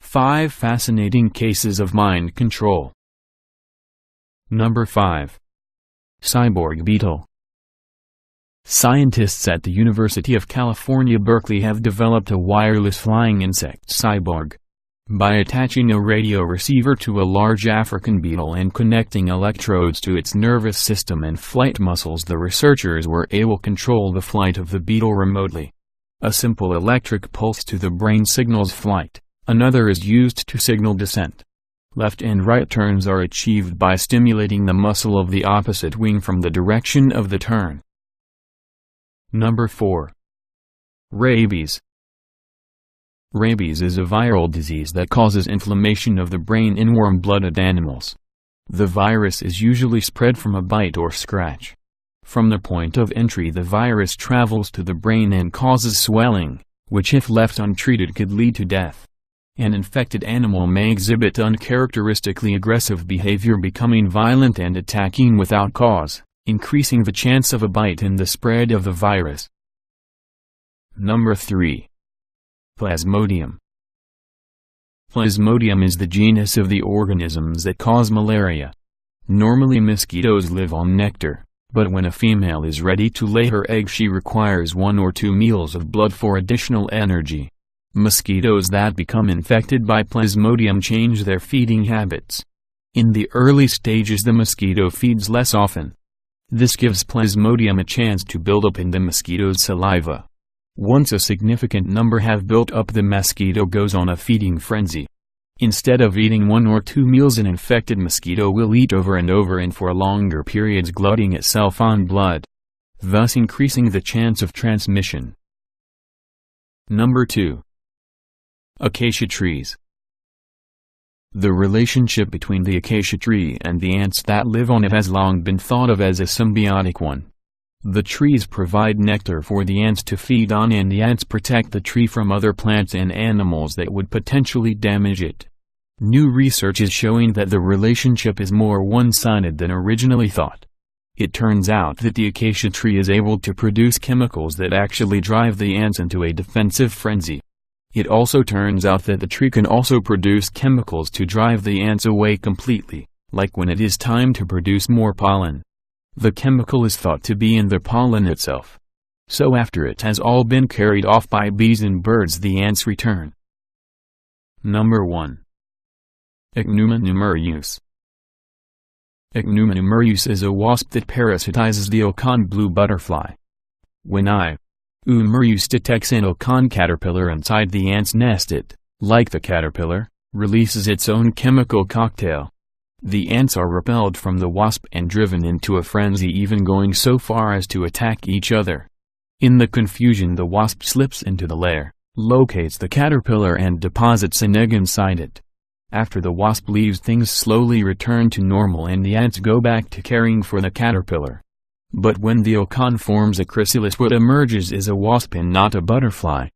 Five fascinating cases of mind control. Number 5. Cyborg Beetle. Scientists at the University of California, Berkeley have developed a wireless flying insect cyborg. By attaching a radio receiver to a large African beetle and connecting electrodes to its nervous system and flight muscles, the researchers were able to control the flight of the beetle remotely. A simple electric pulse to the brain signals flight, another is used to signal descent. Left and right turns are achieved by stimulating the muscle of the opposite wing from the direction of the turn. Number 4. Rabies. Rabies is a viral disease that causes inflammation of the brain in warm-blooded animals. The virus is usually spread from a bite or scratch. From the point of entry, the virus travels to the brain and causes swelling, which if left untreated could lead to death. An infected animal may exhibit uncharacteristically aggressive behavior, becoming violent and attacking without cause, increasing the chance of a bite and the spread of the virus. Number 3. Plasmodium. Plasmodium is the genus of the organisms that cause malaria. Normally mosquitoes live on nectar, but when a female is ready to lay her egg, she requires 1 or 2 meals of blood for additional energy. Mosquitoes that become infected by Plasmodium change their feeding habits. In the early stages, the mosquito feeds less often. This gives Plasmodium a chance to build up in the mosquito's saliva. Once a significant number have built up, the mosquito goes on a feeding frenzy. Instead of eating 1 or 2 meals, an infected mosquito will eat over and over and for longer periods, glutting itself on blood, thus increasing the chance of transmission. Number 2. Acacia trees. The relationship between the acacia tree and the ants that live on it has long been thought of as a symbiotic one. The trees provide nectar for the ants to feed on, and the ants protect the tree from other plants and animals that would potentially damage it. New research is showing that the relationship is more one-sided than originally thought. It turns out that the acacia tree is able to produce chemicals that actually drive the ants into a defensive frenzy. It also turns out that the tree can also produce chemicals to drive the ants away completely, like when it is time to produce more pollen. The chemical is thought to be in the pollen itself. So after it has all been carried off by bees and birds, the ants return. Number 1. Ichneumon numerius. Ichneumon numerius is a wasp that parasitizes the Ocon blue butterfly. When Numerius detects an Ocon caterpillar inside the ant's nest, it, like the caterpillar, releases its own chemical cocktail. The ants are repelled from the wasp and driven into a frenzy, even going so far as to attack each other. In the confusion, the wasp slips into the lair, locates the caterpillar and deposits an egg inside it. After the wasp leaves, things slowly return to normal and the ants go back to caring for the caterpillar. But when the Ocon forms a chrysalis, what emerges is a wasp and not a butterfly.